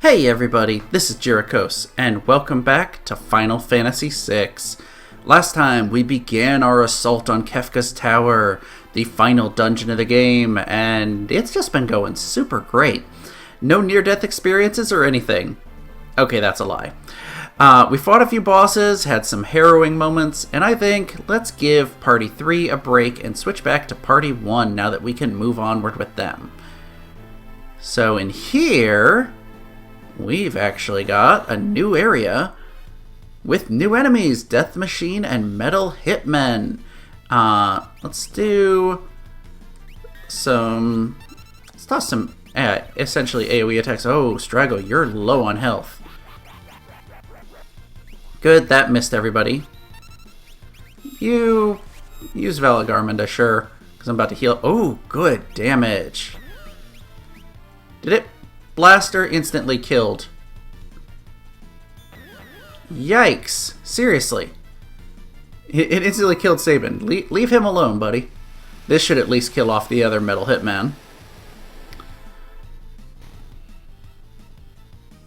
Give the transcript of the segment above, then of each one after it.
Hey everybody, this is Jyricos, and welcome back to Final Fantasy VI. Last time we began our assault on Kefka's Tower, the final dungeon of the game, and it's just been going super great. No near-death experiences or anything. Okay, that's a lie. We fought a few bosses, had some harrowing moments, and I think let's give Party 3 a break and switch back to Party 1 now that we can move onward with them. So in here, we've actually got a new area with new enemies, Death Machine and Metal Hitman. Let's do some... Let's toss some essentially AoE attacks. Oh, Strago, you're low on health. Good, that missed everybody. You use Valagarmanda, sure, because I'm about to heal. Oh, good damage. Did it? Blaster instantly killed. Yikes. Seriously. It instantly killed Sabin. Leave him alone, buddy. This should at least kill off the other Metal Hitman.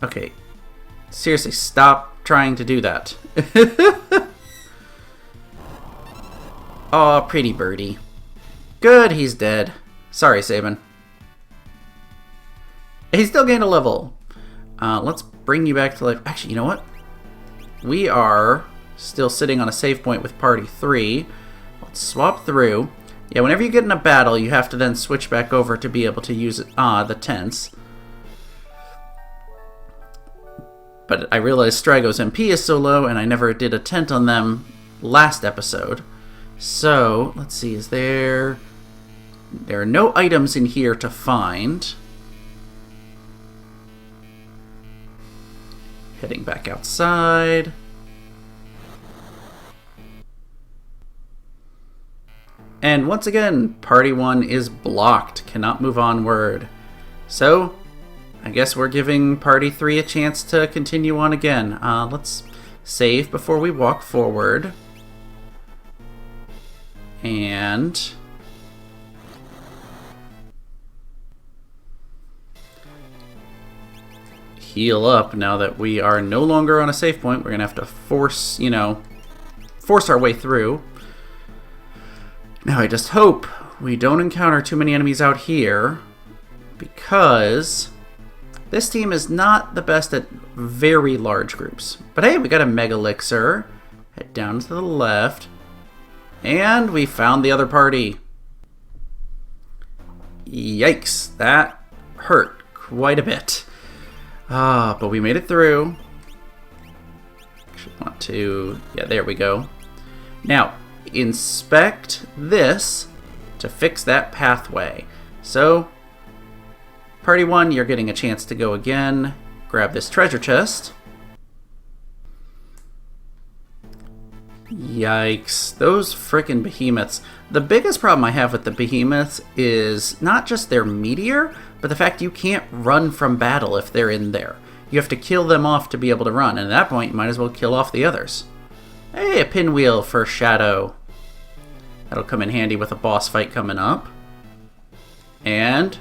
Okay. Seriously, stop trying to do that. Aw, pretty birdie. Good, he's dead. Sorry, Sabin. He still gained a level. Let's bring you back to life. Actually, you know what? We are still sitting on a save point with Party 3. Let's swap through. Yeah, whenever you get in a battle, you have to then switch back over to be able to use the tents. But I realized Strago's MP is so low, and I never did a tent on them last episode. So, let's see, is there... There are no items in here to find. Heading back outside. And once again, Party 1 is blocked, cannot move onward. So, I guess we're giving Party 3 a chance to continue on again. Let's save before we walk forward. And... heal up now that we are no longer on a save point. We're gonna have to force our way through. Now I just hope we don't encounter too many enemies out here, because this team is not the best at very large groups. But hey, we got a Mega Elixir. Head down to the left. And we found the other party. Yikes, that hurt quite a bit. But we made it through. Actually want to... yeah, there we go. Now, inspect this to fix that pathway. So, Party 1, you're getting a chance to go again. Grab this treasure chest. Yikes. Those frickin' behemoths. The biggest problem I have with the behemoths is not just their meteor, but the fact you can't run from battle if they're in there. You have to kill them off to be able to run, and at that point you might as well kill off the others. Hey, a pinwheel for Shadow. That'll come in handy with a boss fight coming up. And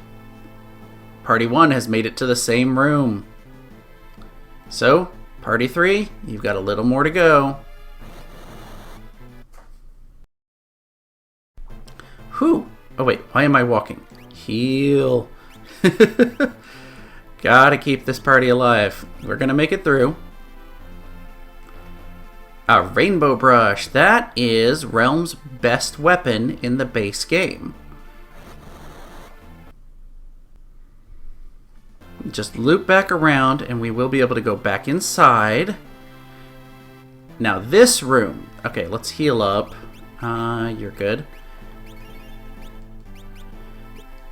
Party 1 has made it to the same room. So, Party 3, you've got a little more to go. Whew. Oh wait, why am I walking? Heal. Gotta keep this party alive. We're gonna make it through. A Rainbow Brush. That is Realm's best weapon in the base game. Just loop back around and we will be able to go back inside. Now this room. Okay, let's heal up. You're good.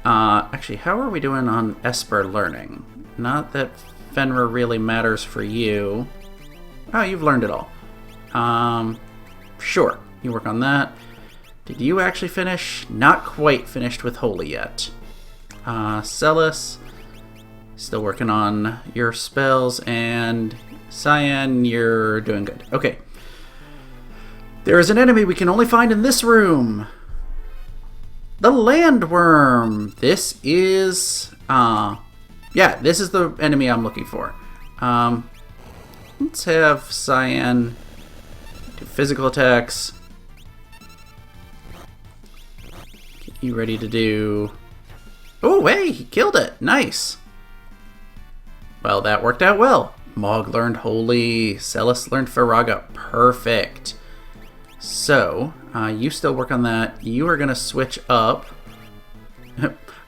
Actually, how are we doing on Esper learning? Not that Fenrir really matters for you. Oh, you've learned it all. Sure. You work on that. Did you actually finish? Not quite finished with Holy yet. Celis, still working on your spells, and Cyan, you're doing good. Okay. There is an enemy we can only find in this room. The Landworm. This is Yeah, this is the enemy I'm looking for. Let's have Cyan do physical attacks. Get you ready to do... Oh, hey, he killed it. Nice. Well, that worked out well. Mog learned Holy. Celis learned Faraga. Perfect. So, you still work on that. You are going to switch up.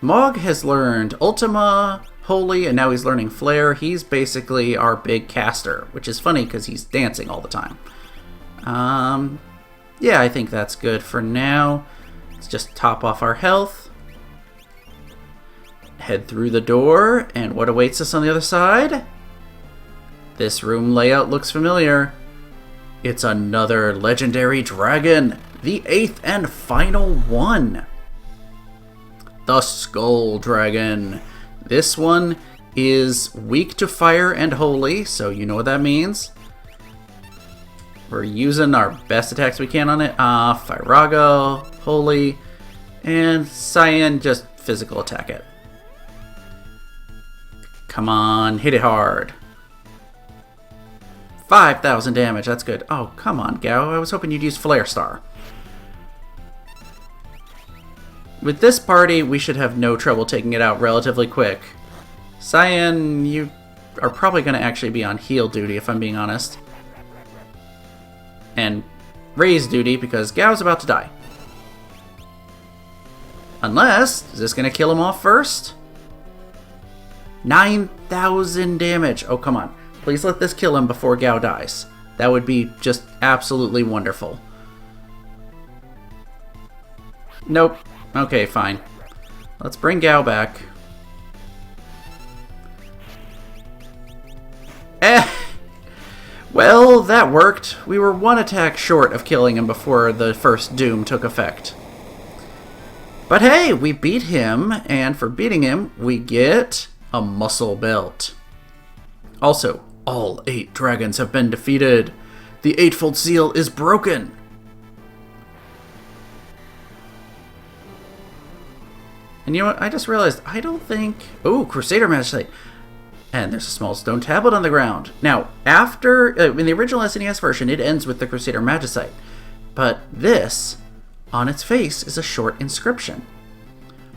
Mog has learned Ultima, Holy, and now he's learning Flare. He's basically our big caster, which is funny because he's dancing all the time. Yeah, I think that's good for now. Let's just top off our health. Head through the door, and what awaits us on the other side? This room layout looks familiar. It's another legendary dragon, the 8th and final one. The Skull Dragon. This one is weak to fire and holy, so you know what that means. We're using our best attacks we can on it. Firaga, holy, and Cyan, just physical attack it. Come on, hit it hard. 5,000 damage, that's good. Oh, come on, Gao. I was hoping you'd use Flare Star. With this party, we should have no trouble taking it out relatively quick. Cyan, you are probably going to actually be on heal duty, if I'm being honest. And raise duty, because Gao's about to die. Unless, is this going to kill him off first? 9,000 damage. Oh, come on. Please let this kill him before Gao dies. That would be just absolutely wonderful. Nope. Okay, fine. Let's bring Gao back. Well, that worked. We were one attack short of killing him before the first doom took effect. But hey, we beat him, and for beating him, we get a muscle belt. Also, all 8 dragons have been defeated. The Eightfold Seal is broken. And you know what? I just realized, I don't think... Oh, Crusader Magistrate. And there's a small stone tablet on the ground. Now, after... in the original SNES version, it ends with the Crusader Magicite. But this, on its face, is a short inscription.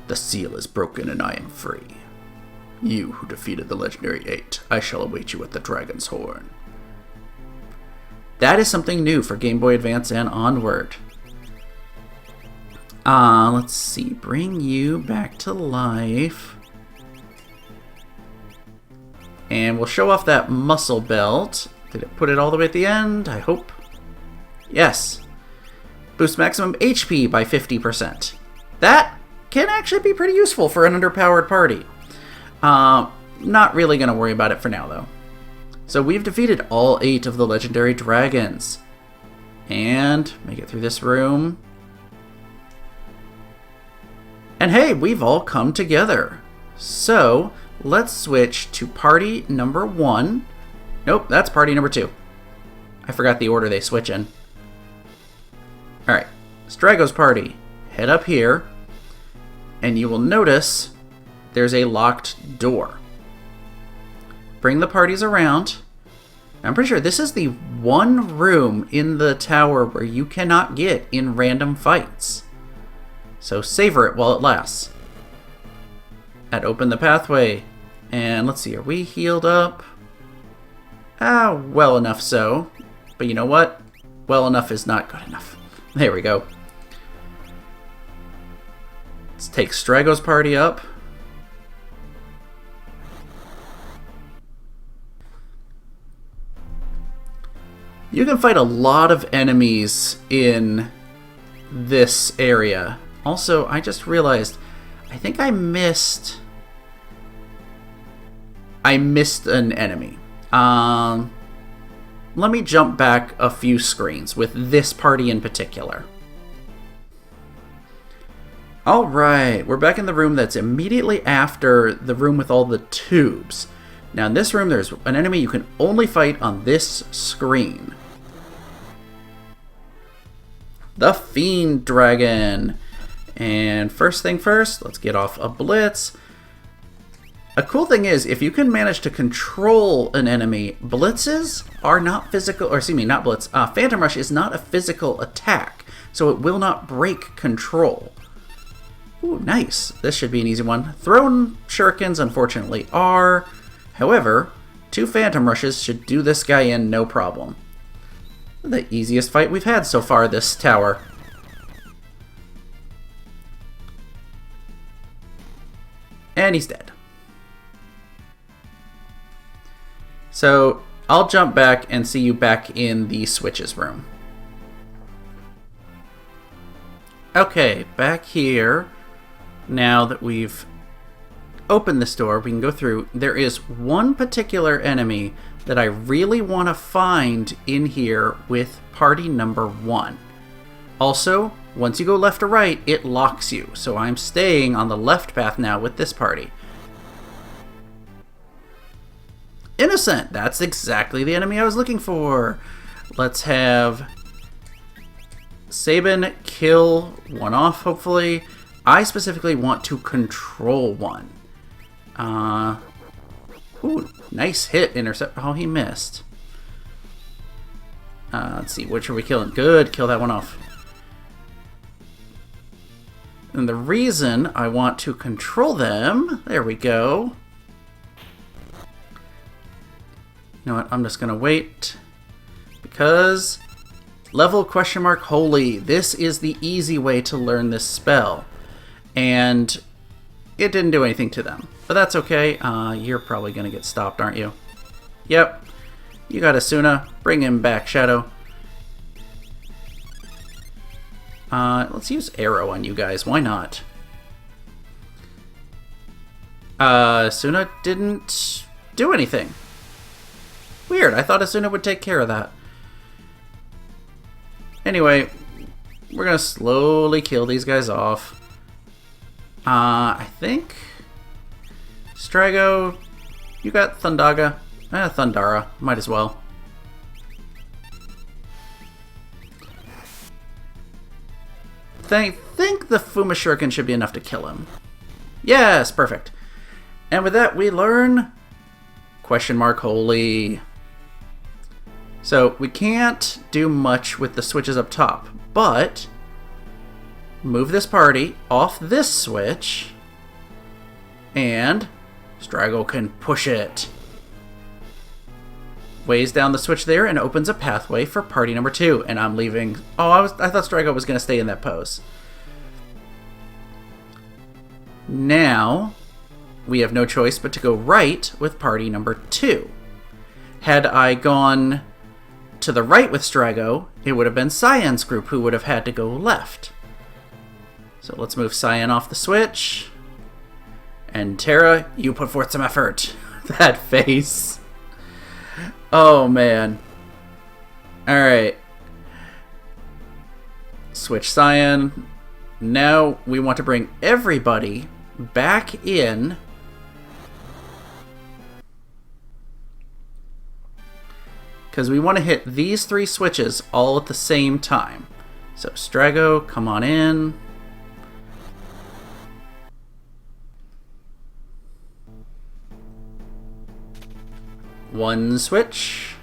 The seal is broken and I am free. You who defeated the legendary 8, I shall await you at the Dragon's Horn. That is something new for Game Boy Advance and onward. Let's see. Bring you back to life. And we'll show off that muscle belt. Did it put it all the way at the end? I hope. Yes. Boost maximum HP by 50%. That can actually be pretty useful for an underpowered party. Not really going to worry about it for now, though. So we've defeated all 8 of the legendary dragons. And make it through this room. And hey, we've all come together. So let's switch to party number 1. Nope, that's party number 2. I forgot the order they switch in. Alright, Dragos Party. Head up here. And you will notice there's a locked door. Bring the parties around. I'm pretty sure this is the one room in the tower where you cannot get in random fights. So savor it while it lasts. And open the pathway. And let's see, are we healed up? Well enough so. But you know what? Well enough is not good enough. There we go. Let's take Dragos Party up. You can fight a lot of enemies in this area. Also, I just realized, I think I missed an enemy. Let me jump back a few screens with this party in particular. Alright, we're back in the room that's immediately after the room with all the tubes. Now in this room there's an enemy you can only fight on this screen. The Fiend Dragon. And first thing first, let's get off a blitz. A cool thing is, if you can manage to control an enemy, blitzes are not physical, or excuse me, not blitz. Phantom Rush is not a physical attack, so it will not break control. Ooh, nice. This should be an easy one. Thrown shurikens, unfortunately, are. However, 2 Phantom Rushes should do this guy in no problem. The easiest fight we've had so far this tower. And he's dead. So, I'll jump back and see you back in the switches room. Okay, back here. Now that we've opened this door, we can go through. There is one particular enemy that I really want to find in here with party number 1. Also, once you go left or right, it locks you. So I'm staying on the left path now with this party. InnoSent! That's exactly the enemy I was looking for. Let's have Sabin kill one off, hopefully. I specifically want to control one. Ooh, nice hit, intercept. Oh, he missed. Let's see, which are we killing? Good, kill that one off. And the reason I want to control them, there we go. You know what, I'm just going to wait. Because level question mark holy. This is the easy way to learn this spell. And it didn't do anything to them. But that's okay. You're probably going to get stopped, aren't you? Yep. You got Asuna. Bring him back, Shadow. Let's use arrow on you guys. Why not? Asuna didn't do anything. Weird. I thought Asuna would take care of that. Anyway, we're going to slowly kill these guys off. I think Strago, you got Thundaga. Thundara. Might as well. I think the Fuma Shuriken should be enough to kill him. Yes, perfect. And with that, we learn question mark holy. So we can't do much with the switches up top, but move this party off this switch, and Strago can push it. Weighs down the switch there and opens a pathway for party number 2. And I'm leaving. Oh, I thought Strago was going to stay in that pose. Now, we have no choice but to go right with party number 2. Had I gone to the right with Strago, it would have been Cyan's group who would have had to go left. So let's move Cyan off the switch. And Terra, you put forth some effort. That face. Oh, man. Alright. Switch Cyan. Now we want to bring everybody back in. Because we want to hit these 3 switches all at the same time. So Strago, come on in. One switch.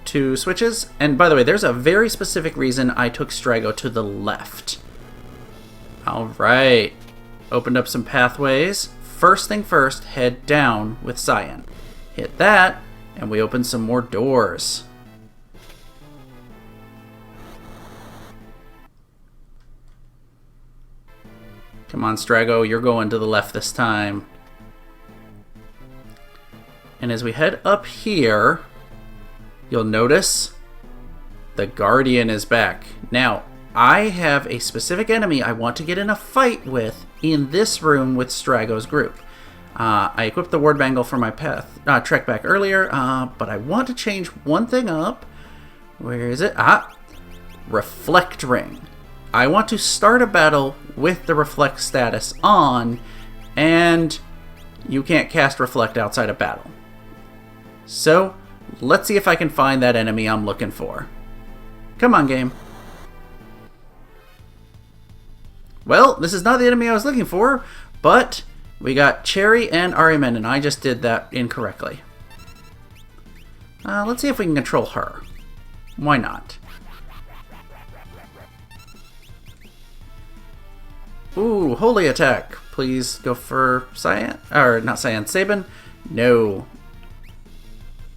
2 switches. And by the way, there's a very specific reason I took Strago to the left. Alright. Opened up some pathways. First thing first, head down with Cyan. Hit that, and we open some more doors. Come on, Strago, you're going to the left this time. And as we head up here, you'll notice the Guardian is back. Now, I have a specific enemy I want to get in a fight with in this room with Strago's group. I equipped the Ward Bangle for my trek back earlier, but I want to change one thing up. Where is it? Reflect Ring. I want to start a battle with the Reflect status on, and you can't cast Reflect outside of battle. So, let's see if I can find that enemy I'm looking for. Come on, game. Well, this is not the enemy I was looking for, But we got Cherry and Ahriman, and I just did that incorrectly. Let's see if we can control her. Why not? Ooh, holy attack. Please go for Cyan. Or not Cyan, Sabin. No.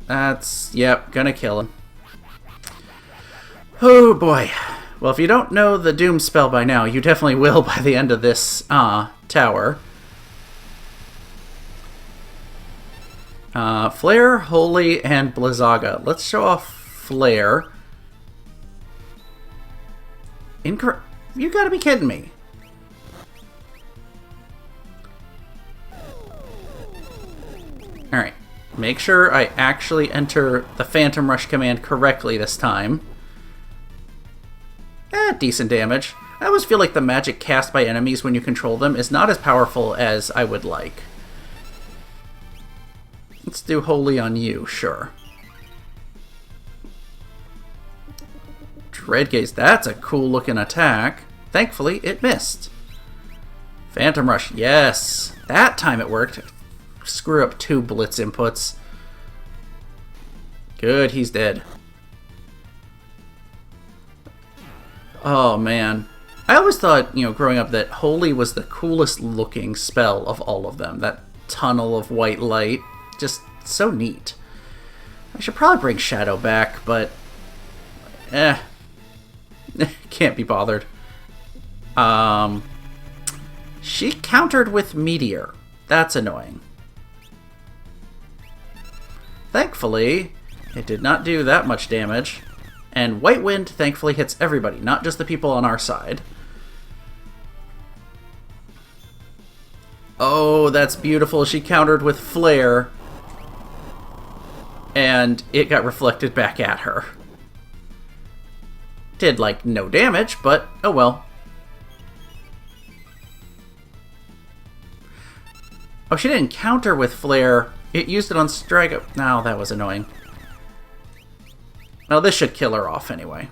That's, yep, gonna kill him. Oh boy. Well, if you don't know the Doom spell by now, you definitely will by the end of this tower. Flare, Holy, and Blizzaga. Let's show off Flare. You gotta be kidding me. Alright. Make sure I actually enter the Phantom Rush command correctly this time. Decent damage. I always feel like the magic cast by enemies when you control them is not as powerful as I would like. Let's do Holy on you, sure. Dreadgaze, that's a cool looking attack. Thankfully, it missed. Phantom Rush, yes. That time it worked. Screw up 2 Blitz inputs. Good, he's dead. Oh, man. I always thought, growing up that Holy was the coolest looking spell of all of them. That tunnel of white light. Just so neat. I should probably bring Shadow back, but... can't be bothered. She countered with Meteor. That's annoying. Thankfully, it did not do that much damage. And White Wind, thankfully, hits everybody, not just the people on our side. Oh, that's beautiful. She countered with Flare. And it got reflected back at her. Did, no damage, but oh well. Oh, she didn't counter with Flare. It used it on Drago. No, that was annoying. Well, this should kill her off anyway.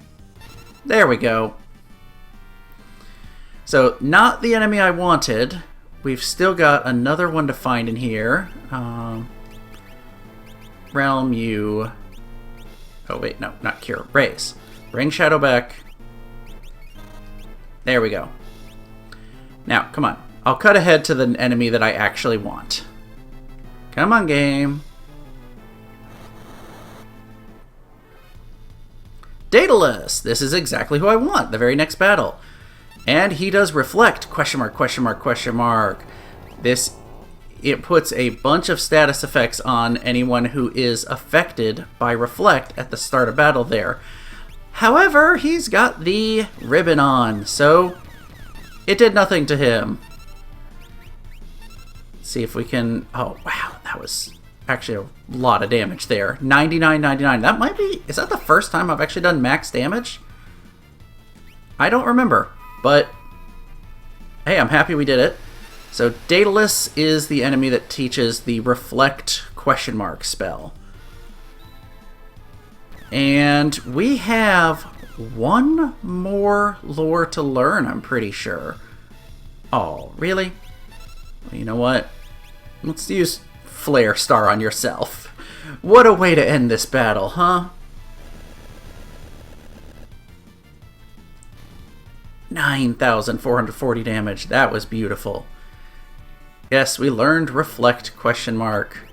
There we go. So, not the enemy I wanted. We've still got another one to find in here. Realm, you... Oh, wait, no, not Cure. Raise. Bring Shadow back. There we go. Now, come on. I'll cut ahead to the enemy that I actually want. Come on, game. Daedalus! This is exactly who I want, the very next battle. And he does reflect, question mark, question mark, question mark. It puts a bunch of status effects on anyone who is affected by reflect at the start of battle there. However, he's got the ribbon on, so it did nothing to him. Let's see if we can... Oh, wow, that was actually a lot of damage there. 99.99. That might be... Is that the first time I've actually done max damage? I don't remember, but hey, I'm happy we did it. So Daedalus is the enemy that teaches the reflect question mark spell. And we have one more lore to learn, I'm pretty sure. Oh, really? Well, you know what? Let's use Flare Star on yourself. What a way to end this battle, huh? 9,440 damage. That was beautiful. Yes, we learned reflect question mark.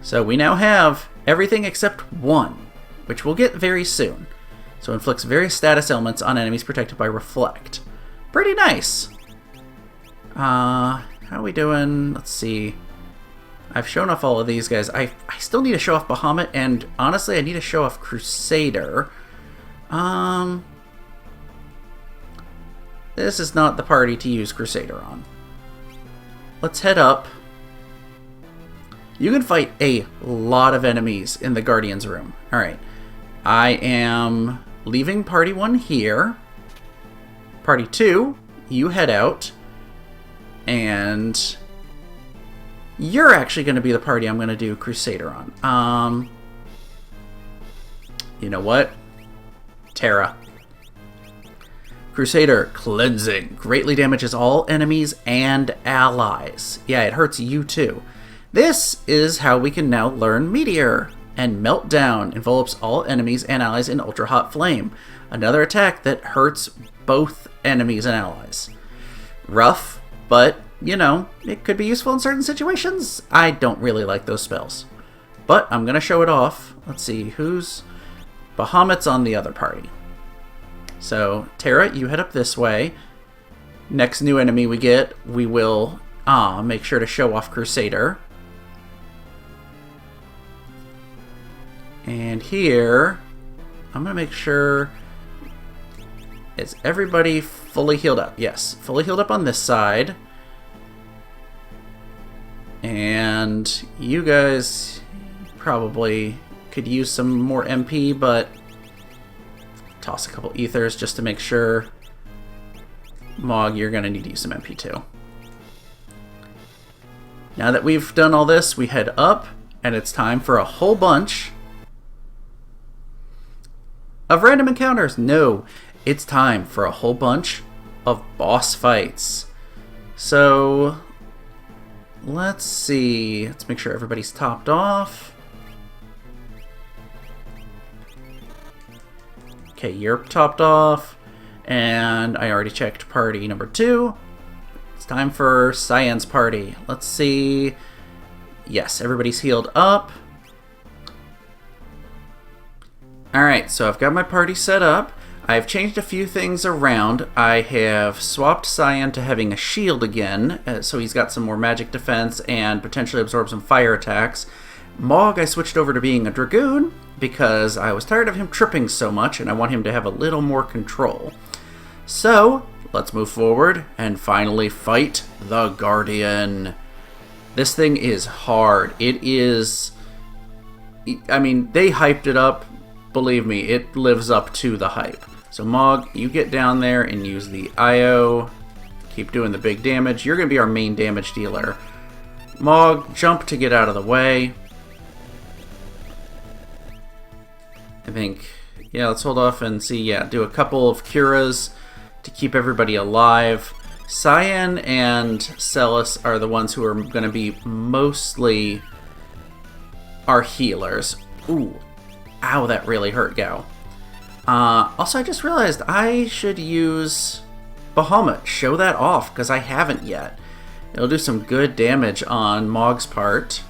So we now have everything except one, which we'll get very soon. So inflicts various status elements on enemies protected by reflect. Pretty nice. How are we doing? Let's see. I've shown off all of these guys. I still need to show off Bahamut, and honestly, I need to show off Crusader. This is not the party to use Crusader on. Let's head up. You can fight a lot of enemies in the Guardian's room. Alright. I am leaving Party 1 here. Party 2, you head out. And you're actually going to be the party I'm going to do Crusader on. You know what? Terra. Crusader, Cleansing. Greatly damages all enemies and allies. Yeah, it hurts you too. This is how we can now learn Meteor. And Meltdown envelops all enemies and allies in Ultra Hot Flame. Another attack that hurts both enemies and allies. Rough, but, you know, it could be useful in certain situations. I don't really like those spells. But I'm going to show it off. Let's see, who's... Bahamut's on the other party. So, Terra, you head up this way. Next new enemy we get, we will make sure to show off Crusader. And here, I'm going to make sure... Is everybody fully healed up? Yes, fully healed up on this side. And you guys probably could use some more MP, but toss a couple ethers just to make sure. Mog, you're going to need to use some MP too. Now that we've done all this, we head up, and it's time for a whole bunch of random encounters. No, it's time for a whole bunch of boss fights. So, let's see. Let's make sure everybody's topped off. Okay, you're topped off. And I already checked party number 2. It's time for Cyan's party. Let's see. Yes, everybody's healed up. Alright, so I've got my party set up. I've changed a few things around. I have swapped Cyan to having a shield again, so he's got some more magic defense and potentially absorb some fire attacks. Mog I switched over to being a Dragoon because I was tired of him tripping so much and I want him to have a little more control. So, let's move forward and finally fight the Guardian. This thing is hard. It is... I mean, they hyped it up. Believe me, it lives up to the hype. So Mog, you get down there and use the IO. Keep doing the big damage. You're going to be our main damage dealer. Mog, jump to get out of the way. I think, yeah, let's hold off and see. Yeah, do a couple of curas to keep everybody alive. Cyan and Celis are the ones who are going to be mostly our healers. Ooh. Ow, that really hurt, Gao. Also, I just realized I should use Bahamut. Show that off, because I haven't yet. It'll do some good damage on Mog's part.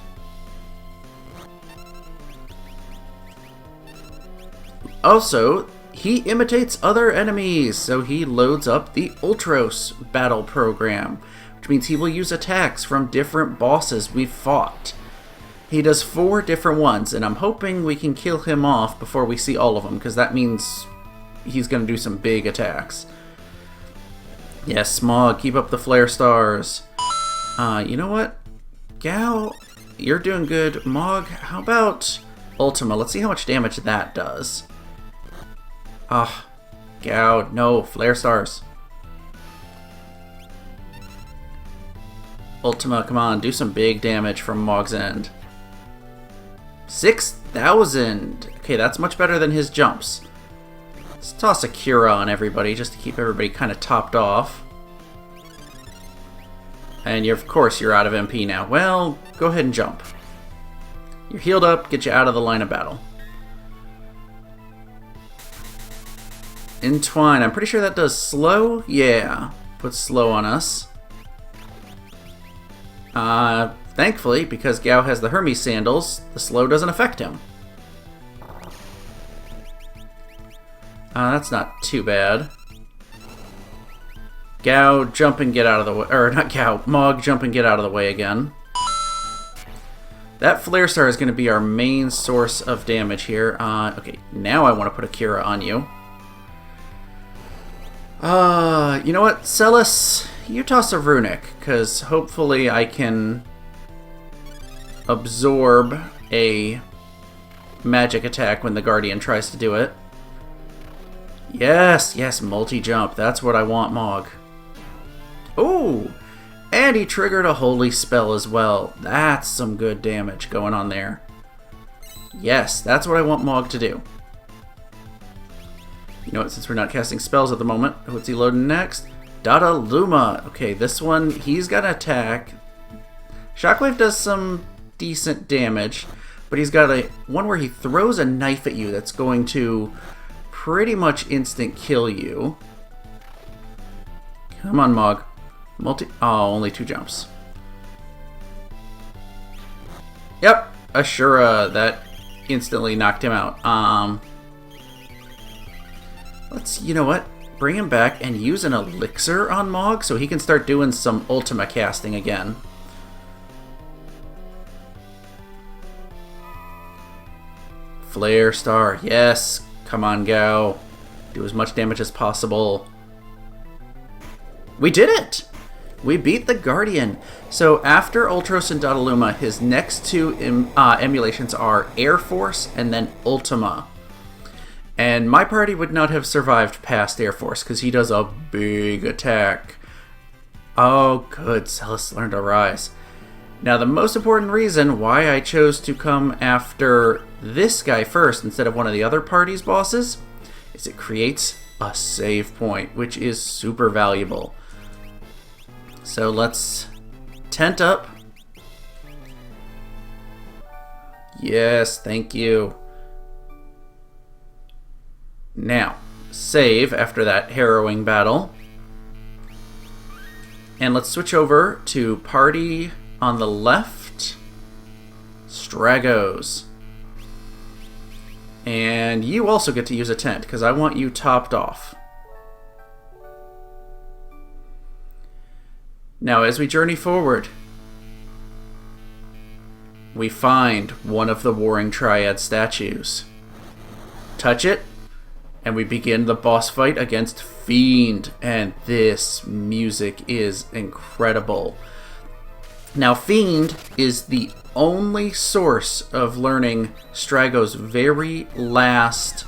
Also, he imitates other enemies, so he loads up the Ultros battle program, which means he will use attacks from different bosses we've fought. He does 4 different ones, and I'm hoping we can kill him off before we see all of them, because that means he's going to do some big attacks. Yes, Smog, keep up the flare stars. You know what? Gao, you're doing good. Mog, how about Ultima? Let's see how much damage that does. Gao, no, flare stars. Ultima, come on, do some big damage from Mog's end. 6,000! Okay, that's much better than his jumps. Let's toss a Cura on everybody just to keep everybody kind of topped off. And of course you're out of MP now. Well, go ahead and jump. You're healed up, get you out of the line of battle. Entwine, I'm pretty sure that does slow? Yeah, puts slow on us. Thankfully, because Gao has the Hermes sandals, the slow doesn't affect him. That's not too bad. Gao, jump and get out of the way. Or, not Gao, Mog, jump and get out of the way again. That Flare Star is going to be our main source of damage here. Okay, now I want to put a Cura on you. You know what? Celis, you toss a Runic, because hopefully I can absorb a magic attack when the Guardian tries to do it. Yes, yes, multi-jump. That's what I want, Mog. Ooh! And he triggered a holy spell as well. That's some good damage going on there. Yes, that's what I want Mog to do. You know what, since we're not casting spells at the moment, what's he loading next? Daedalus. Okay, this one, he's got an attack. Shockwave does some decent damage, but he's got one where he throws a knife at you that's going to pretty much instant kill you. Come on, Mog. Oh, only 2 jumps. Yep, Ashura, that instantly knocked him out. You know what? Bring him back and use an elixir on Mog so he can start doing some Ultima casting again. Flare Star, yes. Come on, Gao. Do as much damage as possible. We did it! We beat the Guardian. So after Ultros and Daedalus, his next 2 emulations are Air Force and then Ultima. And my party would not have survived past Air Force because he does a big attack. Oh, good. Celis learned to rise. Now, the most important reason why I chose to come after this guy first instead of one of the other party's bosses is it creates a save point, which is super valuable. So let's tent up. Yes, thank you. Now, save after that harrowing battle. And let's switch over to party on the left. Dragos. And you also get to use a tent, because I want you topped off. Now, as we journey forward, we find one of the Warring Triad statues. Touch it, and we begin the boss fight against Fiend. And this music is incredible. Now, Fiend is the only source of learning Strago's very last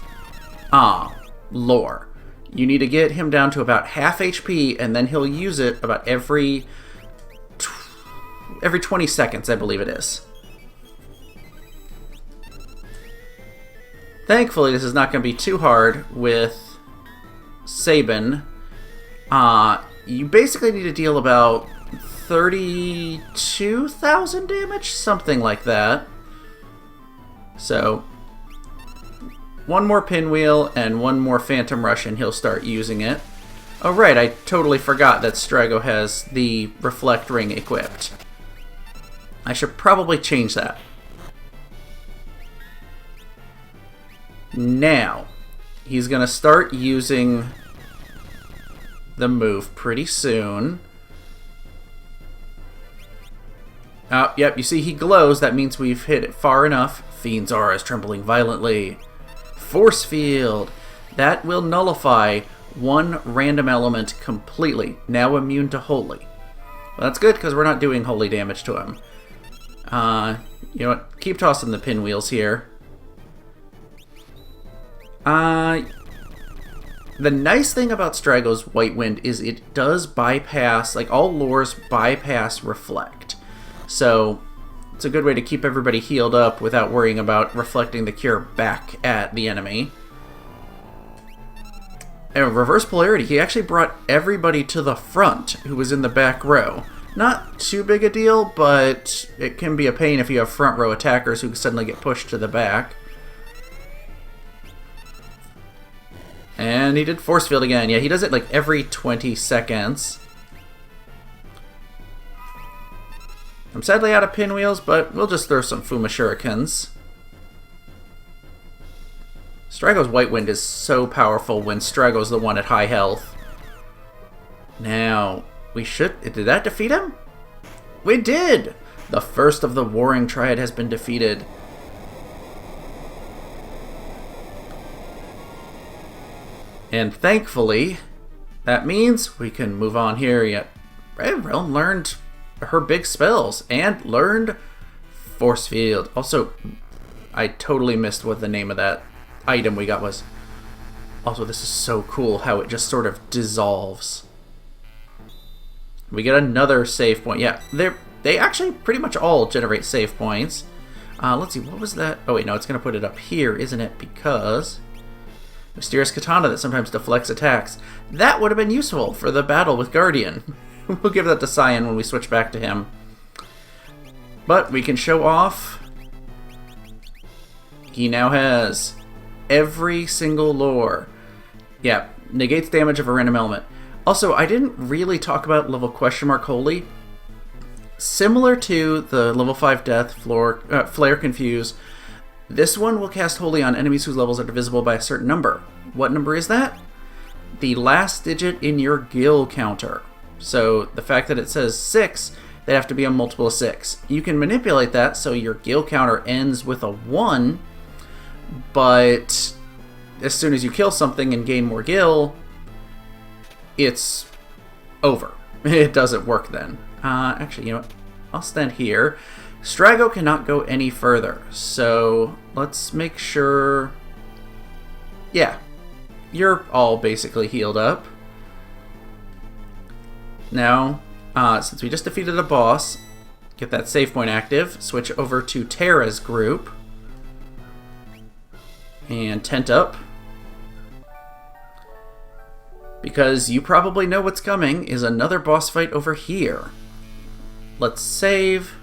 lore. You need to get him down to about half HP, and then he'll use it about every 20 seconds, I believe it is. Thankfully, this is not going to be too hard with Sabin. You basically need to deal about 32,000 damage, something like that. So, one more Pinwheel and one more Phantom Rush and he'll start using it. Oh right, I totally forgot that Strago has the Reflect Ring equipped. I should probably change that. Now, he's going to start using the move pretty soon. Oh, yep, you see he glows. That means we've hit it far enough. Fiend's aura is trembling violently. Force Field. That will nullify one random element completely. Now immune to Holy. Well, that's good, because we're not doing Holy damage to him. You know what? Keep tossing the pinwheels here. The nice thing about Strago's White Wind is it does bypass, like all lores bypass Reflect. So it's a good way to keep everybody healed up without worrying about reflecting the cure back at the enemy. And Reverse Polarity, he actually brought everybody to the front who was in the back row. Not too big a deal, but it can be a pain if you have front row attackers who suddenly get pushed to the back. And he did Force Field again. Yeah, he does it like every 20 seconds. I'm sadly out of pinwheels, but we'll just throw some Fuma Shurikens. Strago's White Wind is so powerful when Strago's the one at high health. Now, we should... Did that defeat him? We did! The first of the Warring Triad has been defeated. And thankfully, that means we can move on here. Yet, Red Realm learned her big spells and learned Force Field. Also, I totally missed what the name of that item we got was. Also, this is so cool how it just sort of dissolves. We get another save point. Yeah, they actually pretty much all generate save points. Let's see, what was that? Oh wait, no, it's going to put it up here, isn't it? Because Mysterious Katana that sometimes deflects attacks. That would have been useful for the battle with Guardian. We'll give that to Cyan when we switch back to him. But we can show off. He now has every single lore. Yeah, negates damage of a random element. Also, I didn't really talk about level Holy. Similar to the level 5 Death, Flare Confuse, this one will cast Holy on enemies whose levels are divisible by a certain number. What number is that? The last digit in your gil counter. So the fact that it says 6, they have to be a multiple of 6. You can manipulate that so your gil counter ends with a 1, but as soon as you kill something and gain more gil, it's over. It doesn't work then. Actually, you know what? I'll stand here. Strago cannot go any further, so let's make sure... Yeah, you're all basically healed up. Now, since we just defeated a boss, get that save point active, switch over to Terra's group, and tent up. Because you probably know what's coming is another boss fight over here. Let's save.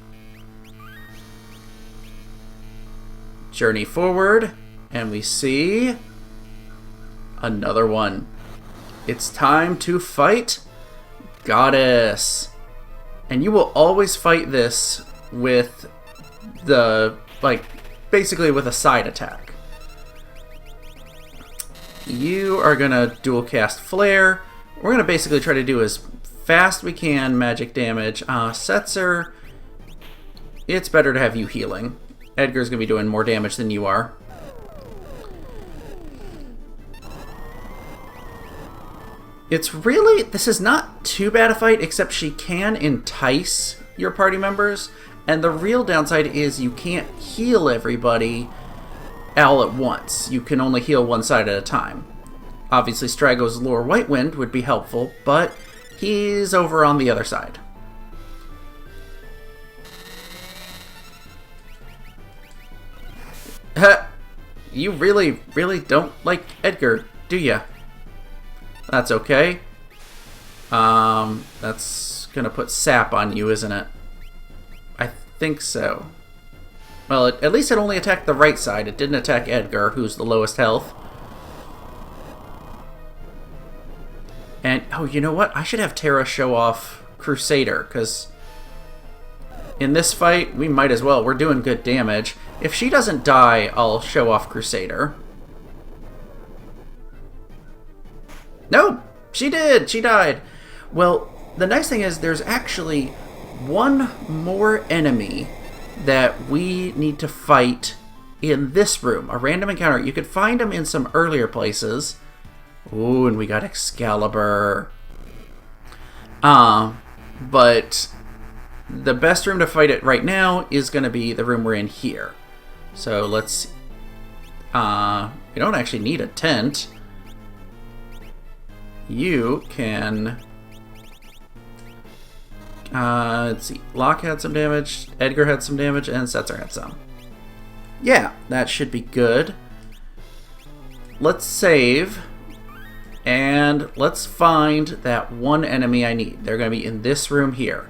Journey forward, and we see another one. It's time to fight Goddess. And you will always fight this with basically with a side attack. You are gonna dual cast Flare. We're gonna basically try to do as fast we can magic damage. Setzer, it's better to have you healing. Edgar's gonna be doing more damage than you are. This is not too bad a fight, except she can entice your party members, and the real downside is you can't heal everybody all at once. You can only heal one side at a time. Obviously, Strago's Lore White Wind would be helpful, but he's over on the other side. You really, really don't like Edgar, do ya? That's okay. That's gonna put sap on you, isn't it? I think so. Well, at least it only attacked the right side. It didn't attack Edgar, who's the lowest health. And, oh, you know what? I should have Terra show off Crusader, because in this fight, we might as well. We're doing good damage. If she doesn't die, I'll show off Crusader. No! She did! She died! Well, the nice thing is there's actually one more enemy that we need to fight in this room. A random encounter. You could find them in some earlier places. Ooh, and we got Excalibur. But the best room to fight it right now is going to be the room we're in here. So let's... we don't actually need a tent. You can... let's see. Locke had some damage, Edgar had some damage, and Setzer had some. Yeah, that should be good. Let's save. And let's find that one enemy I need. They're going to be in this room here.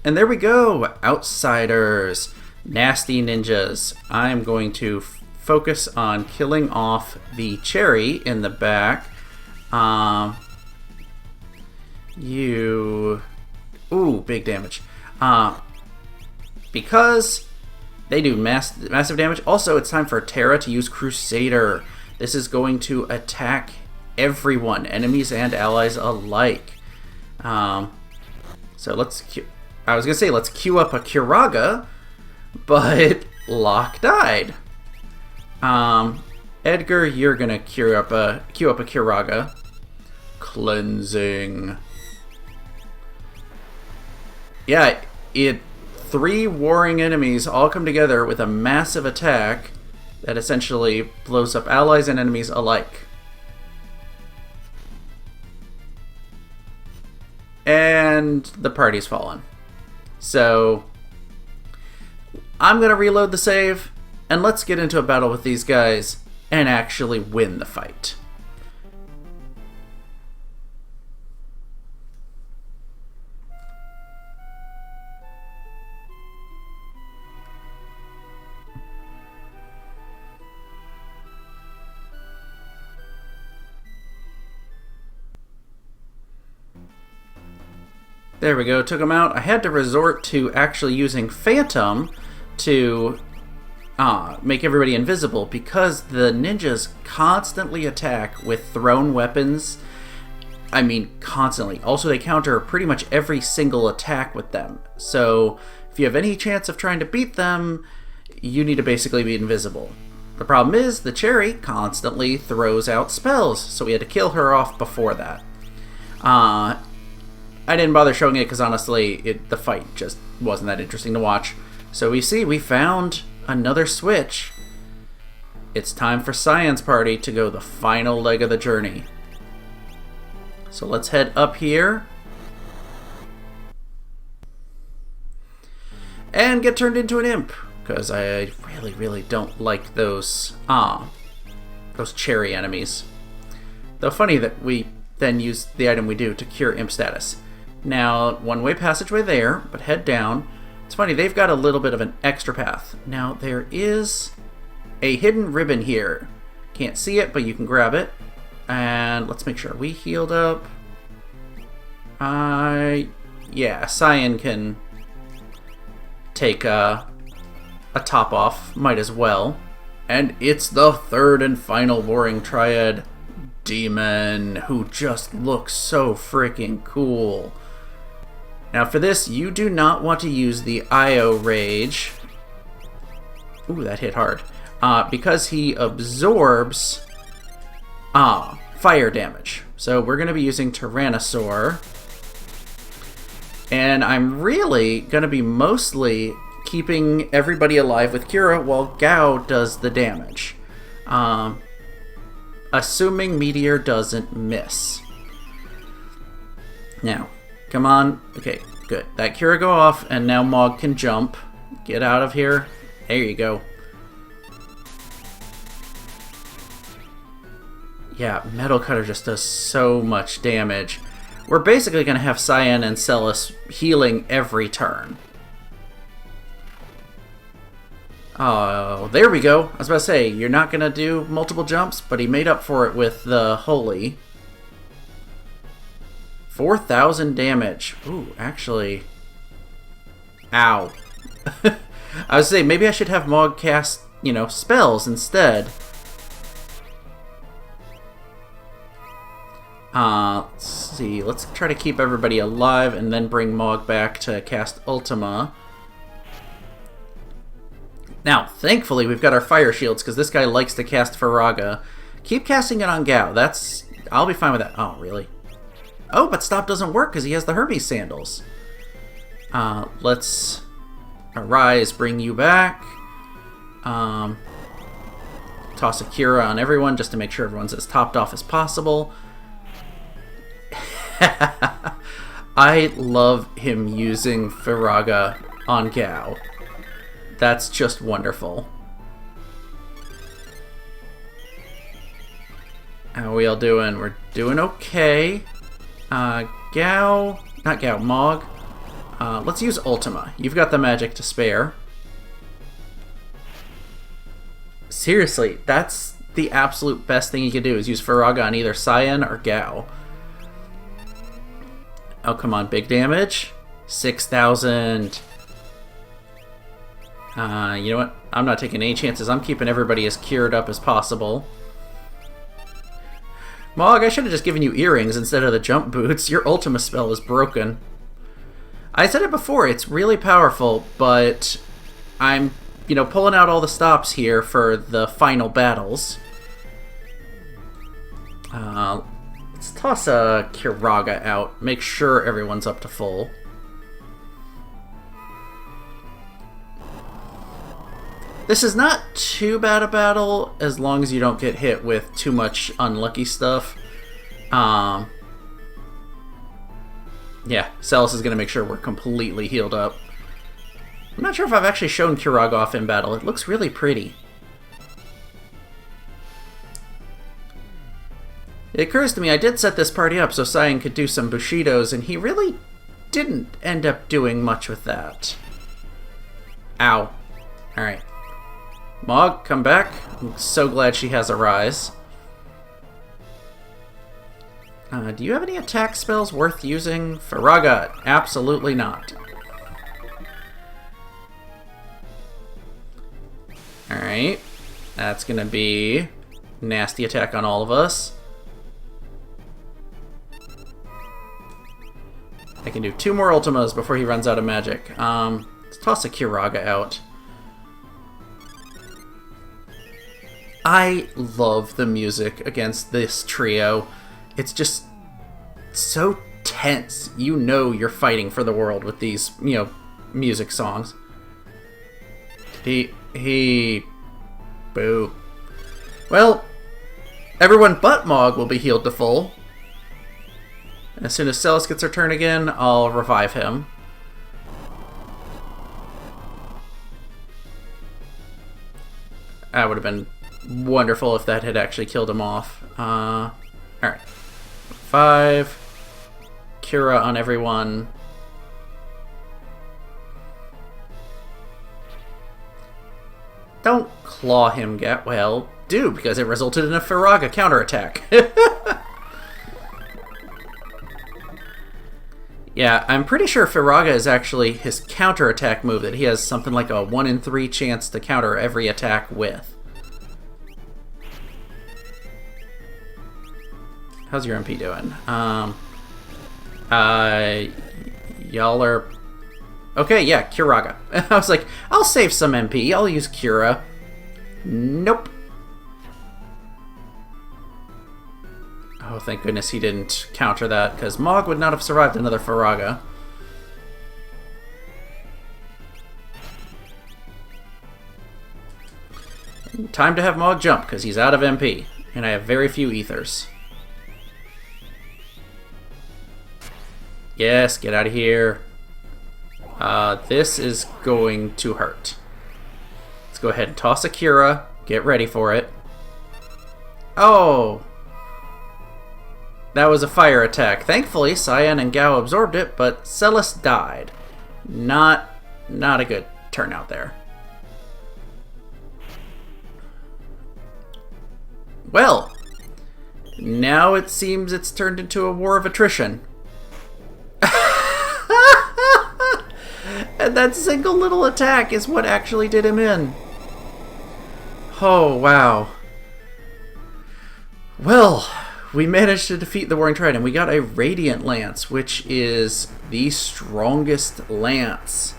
And there we go. Outsiders. Nasty ninjas. I'm going to focus on killing off the cherry in the back. Ooh, big damage. Because they do massive damage. Also, it's time for Terra to use Crusader. This is going to attack everyone, enemies and allies alike. So let's... I was going to say let's queue up a Kiraga, but Locke died. Edgar, you're going to queue up a Kiraga. Cleansing. Yeah, 3 warring enemies all come together with a massive attack that essentially blows up allies and enemies alike. And the party's fallen. So I'm going to reload the save, and let's get into a battle with these guys and actually win the fight. There we go, took him out. I had to resort to actually using Phantom to make everybody invisible because the ninjas constantly attack with thrown weapons. I mean, constantly. Also, they counter pretty much every single attack with them. So, if you have any chance of trying to beat them, you need to basically be invisible. The problem is, the Cherry constantly throws out spells, so we had to kill her off before that. I didn't bother showing it because honestly, the fight just wasn't that interesting to watch. So we found another switch. It's time for Science Party to go the final leg of the journey. So let's head up here. And get turned into an imp. Because I really, really don't like those cherry enemies. Though funny that we then use the item we do to cure imp status. Now, one-way passageway there, but head down. It's funny, they've got a little bit of an extra path. Now, there is a hidden ribbon here. Can't see it, but you can grab it. And let's make sure we healed up. Yeah, Cyan can take a top off. Might as well. And it's the third and final warring triad, Demon, who just looks so freaking cool. Now for this, you do not want to use the IO Rage. Ooh, that hit hard. Because he absorbs fire damage. So we're going to be using Tyrannosaur. And I'm really going to be mostly keeping everybody alive with Kira while Gao does the damage. Assuming Meteor doesn't miss. Now, come on. Okay, good. That Kira go off, and now Mog can jump. Get out of here. There you go. Yeah, Metalcutter just does so much damage. We're basically going to have Cyan and Celis healing every turn. Oh, there we go. I was about to say, you're not going to do multiple jumps, but he made up for it with the Holy. 4,000 damage. Ooh, actually. Ow. I was saying, maybe I should have Mog cast, spells instead. Let's see. Let's try to keep everybody alive and then bring Mog back to cast Ultima. Now, thankfully, we've got our fire shields because this guy likes to cast Faraga. Keep casting it on Gao. I'll be fine with that. Oh, really? Oh, but stop doesn't work because he has the Hermes sandals. Let's Arise, bring you back. Toss a Kira on everyone just to make sure everyone's as topped off as possible. I love him using Faraga on Gao. That's just wonderful. How are we all doing? We're doing okay. Gao, not Gao, Mog. Let's use Ultima. You've got the magic to spare. Seriously, that's the absolute best thing you could do, is use Faraga on either Cyan or Gao. Oh, come on, big damage. 6,000. You know what? I'm not taking any chances. I'm keeping everybody as cured up as possible. Mog, I should have just given you earrings instead of the jump boots. Your Ultima spell is broken. I said it before, it's really powerful, but I'm, pulling out all the stops here for the final battles. Let's toss a Kiraga out. Make sure everyone's up to full. This is not too bad a battle as long as you don't get hit with too much unlucky stuff. Yeah, Celis is going to make sure we're completely healed up. I'm not sure if I've actually shown Kiraga off in battle. It looks really pretty. It occurs to me I did set this party up so Cyan could do some Bushidos, and he really didn't end up doing much with that. Ow. Alright. Mog, come back. I'm so glad she has a rise. Do you have any attack spells worth using? Faraga, absolutely not. Alright. That's gonna be nasty attack on all of us. I can do 2 more Ultimas before he runs out of magic. Let's toss a Kiraga out. I love the music against this trio. It's just so tense. You know you're fighting for the world with these, music songs. Boo. Well, everyone but Mog will be healed to full. As soon as Celis gets her turn again, I'll revive him. That would have been wonderful if that had actually killed him off. Alright. 5. Cura on everyone. Don't claw him, well, do, because it resulted in a Faraga counterattack. Yeah, I'm pretty sure Faraga is actually his counterattack move that he has something like a 1 in 3 chance to counter every attack with. How's your MP doing? Y'all are... Okay, yeah, Kiraga. I was like, I'll save some MP. I'll use Cura. Nope. Oh, thank goodness he didn't counter that, because Mog would not have survived another Faraga. Time to have Mog jump, because he's out of MP, and I have very few ethers. Yes, get out of here. This is going to hurt. Let's go ahead and toss a Cura. Get ready for it. Oh! That was a fire attack. Thankfully, Cyan and Gao absorbed it, but Celis died. Not a good turnout there. Well, now it seems it's turned into a war of attrition. And that single little attack is what actually did him in. Oh, wow. Well, we managed to defeat the Warring Trident. We got a Radiant Lance, which is the strongest lance.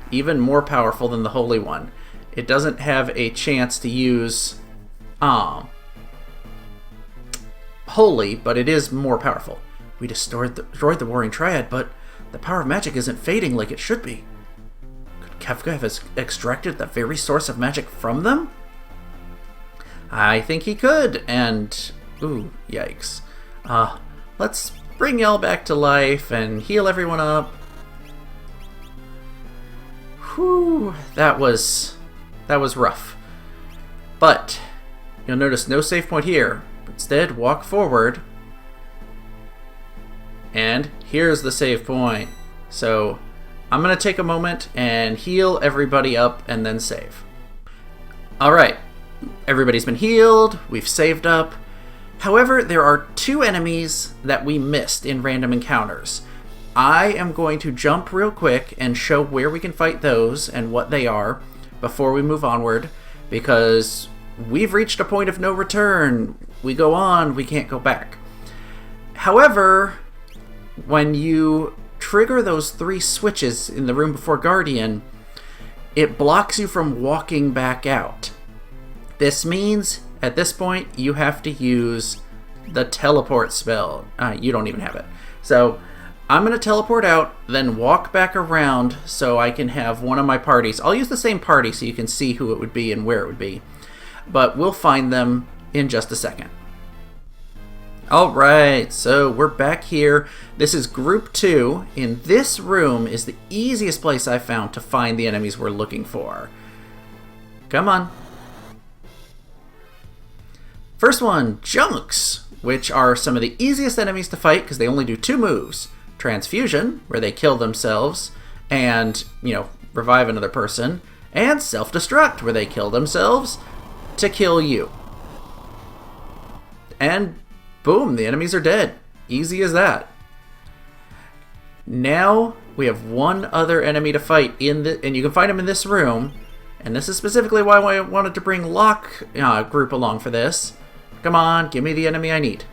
Even more powerful than the Holy One. It doesn't have a chance to use Holy, but it is more powerful. We destroyed the Warring Triad, but the power of magic isn't fading like it should be. Could Kefka have extracted the very source of magic from them? I think he could, and... Ooh, yikes. Let's bring y'all back to life and heal everyone up. Whew, that was rough. But, you'll notice no save point here. Instead, walk forward. And here's the save point. So, I'm going to take a moment and heal everybody up and then save. Alright, everybody's been healed, we've saved up. However, there are 2 enemies that we missed in random encounters. I am going to jump real quick and show where we can fight those and what they are before we move onward, because we've reached a point of no return. We go on, we can't go back. However, when you trigger those 3 switches in the room before Guardian, it blocks you from walking back out. This means, at this point, you have to use the teleport spell. You don't even have it. So, I'm going to teleport out, then walk back around so I can have one of my parties. I'll use the same party so you can see who it would be and where it would be. But we'll find them in just a second. Alright, so we're back here. This is Group 2. In this room is the easiest place I found to find the enemies we're looking for. Come on. First one, Junks. which are some of the easiest enemies to fight because they only do 2 moves. Transfusion, where they kill themselves and, revive another person, and self-destruct, where they kill themselves to kill you. And boom, the enemies are dead. Easy as that. Now we have one other enemy to fight and you can find him in this room. And this is specifically why I wanted to bring Locke group along for this. Come on, give me the enemy I need.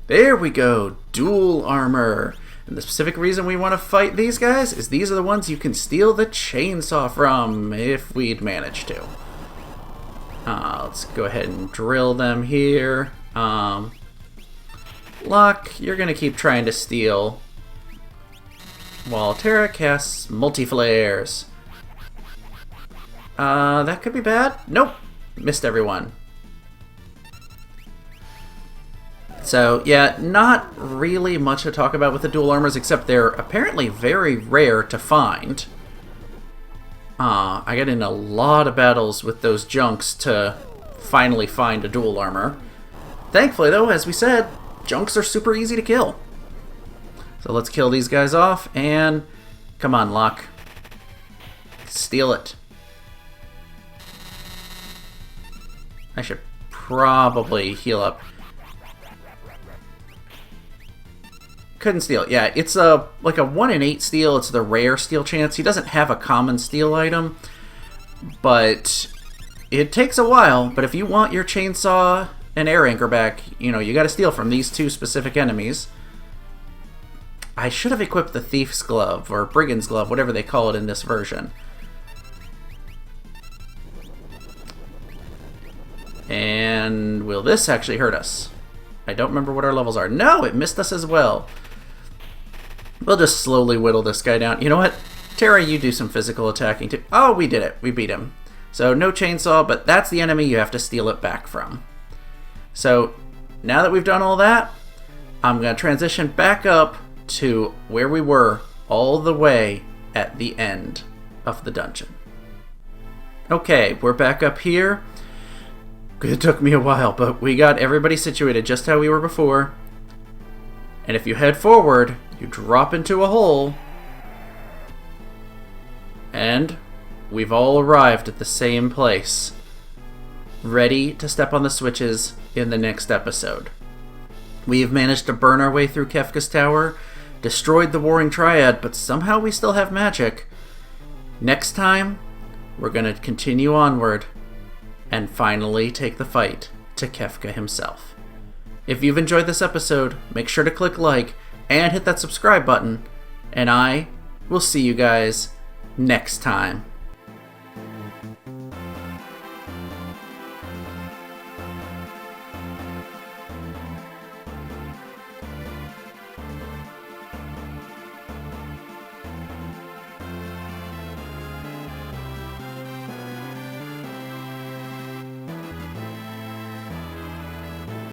There we go, Duel Armor. And the specific reason we want to fight these guys is these are the ones you can steal the chainsaw from, if we'd manage to. Let's go ahead and drill them here. Locke, you're going to keep trying to steal, while Terra casts multi-flares. That could be bad. Nope, missed everyone. So, yeah, not really much to talk about with the dual armors, except they're apparently very rare to find. I got in a lot of battles with those junks to finally find a dual armor. Thankfully, though, as we said, junks are super easy to kill. So let's kill these guys off, and come on, Locke. Steal it. I should probably heal up. Couldn't steal. Yeah, it's like a 1 in 8 steal. It's the rare steal chance. He doesn't have a common steal item, but it takes a while. But if you want your chainsaw and air anchor back, you got to steal from these 2 specific enemies. I should have equipped the Thief's Glove, or Brigand's Glove, whatever they call it in this version. And will this actually hurt us? I don't remember what our levels are. No, it missed us as well. We'll just slowly whittle this guy down. You know what? Terra, you do some physical attacking too. Oh, we did it. We beat him. So no chainsaw, but that's the enemy you have to steal it back from. So now that we've done all that, I'm going to transition back up to where we were all the way at the end of the dungeon. Okay, we're back up here. It took me a while, but we got everybody situated just how we were before. And if you head forward, you drop into a hole. And we've all arrived at the same place, ready to step on the switches in the next episode. We've managed to burn our way through Kefka's Tower, destroyed the Warring Triad, but somehow we still have magic. Next time, we're going to continue onward and finally take the fight to Kefka himself. If you've enjoyed this episode, make sure to click like and hit that subscribe button, and I will see you guys next time.